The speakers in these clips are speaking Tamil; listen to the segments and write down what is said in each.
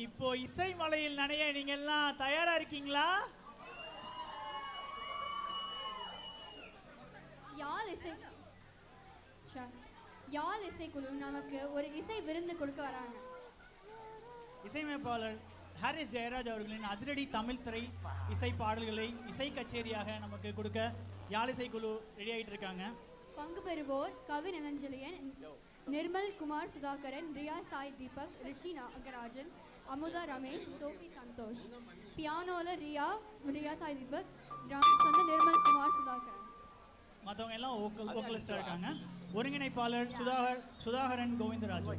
இப்போ இசை மலையில் நனைய நீங்க எல்லாம் தயாரா இருக்கீங்களா? யாழ் இசைக்குழு நமக்கு ஒரு இசை விருந்து கொடுக்க வராங்க. இசையமைப்பாளர் ஹாரிஸ் ஜெயராஜ் அவர்களின் அதிரடி தமிழ் திரை இசை பாடல்களை இசை கச்சேரியாக நமக்கு கொடுக்க யாழ் இசைக்குழு ரெடி ஆகிட்டு இருக்காங்க. பங்கு பெறுவோர் கவி நிலஞ்சலியன், நிர்மல் குமார் சுதாகரன், ரியா சாய் தீபக், ரிஷி நாகராஜன், அமுதா ரமேஷ், சோபி சந்தோஷ். பியானோல ரியா சாய் தீபக், ட்ரம்ஸ் வந்து நிர்மல் குமார் சுதாகரன். மற்றவங்க எல்லாம் வோக்கலிஸ்டாக இருக்காங்க. ஒருங்கிணைப்பாளர் சுதாகரன் கோவிந்தராஜ்.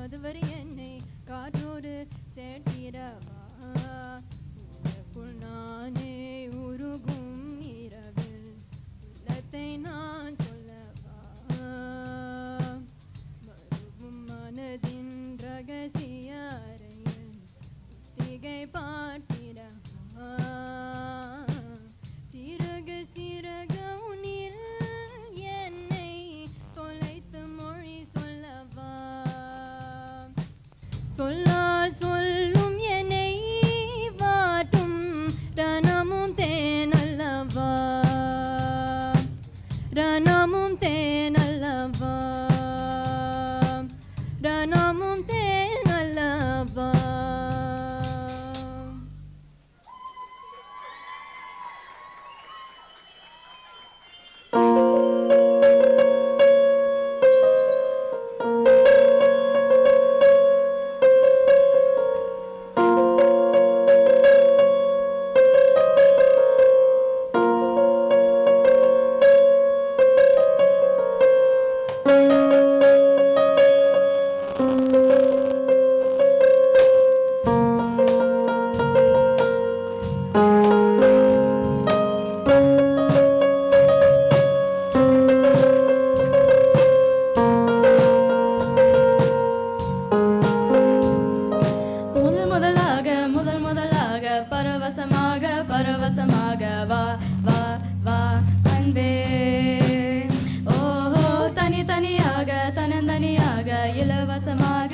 அதுவரை என்னை காற்றோடு சேர்த்திடவா, உனக்குள் நானே உருகும் இரவில் உள்ளத்தை நான் சொல்லவா, மறுவும் மனதின் ரகசிய அறையில் திகை பார்த்திடவா, சிறகு சிறகு உன்னில் என்னை தொலைத்து மொழி சொல்லவா, சொல்லால் சொல்லும் என்னை வாட்டும் ரணமும் தேனல்லவா, ரணமும் தேனல்லவா, ரணமும் தேனல்லவா. பரவசமாக வா வா வா அன்பே, ஓஹோ தனி தனியாக தனந்தனியாக இலவசமாக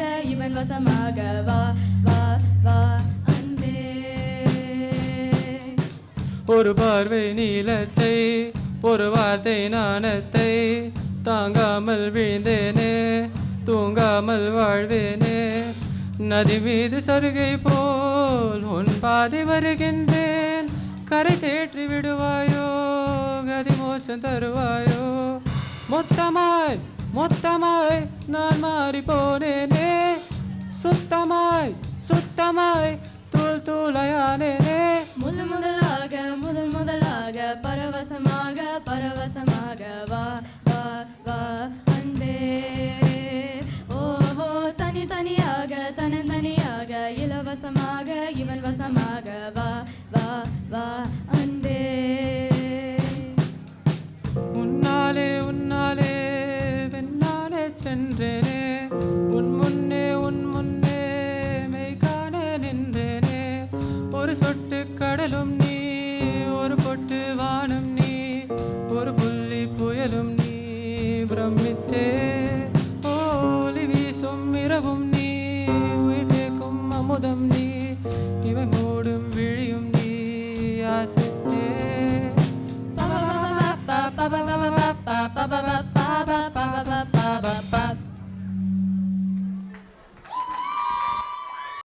இவன் வசமாக வா வா வா அன்பே. ஒரு பார்வை நீலத்தை ஒரு வார்த்தை நாணத்தை தாங்காமல் வீழ்ந்தேனே தூங்காமல் வாழ்வேனே. நதி மீது சருகை போல் உன் பாதை வருகின்றேன். கரை தேற்றி விடுவாயோ கதி மோச்சம் தருவாயோ. மொத்தமாய் மொத்தமாய் நான் மாறி போனேனே. சுத்தமாய் சுத்தமாய் தூள் தூளையானேனே. முதல் முதலாக பரவசமாக பரவசமாக வா வா வா அன்பே. ஓஹோ தனியாக தனியாக இலவசமாக இவன் வசமாக வா வா வா அன்பே. உன்னாலே உன்னாலே வென்னாலே சென்றேனே. உன் முன்னே மெய் காண நின்றேனே. ஒரு சொட்டு கடலும் நீ ஒரு பொட்டு வானம் நீ ஒரு புள்ளி புயலும் நீ பிரமித்தே. ஒளி வீசும் இரவும்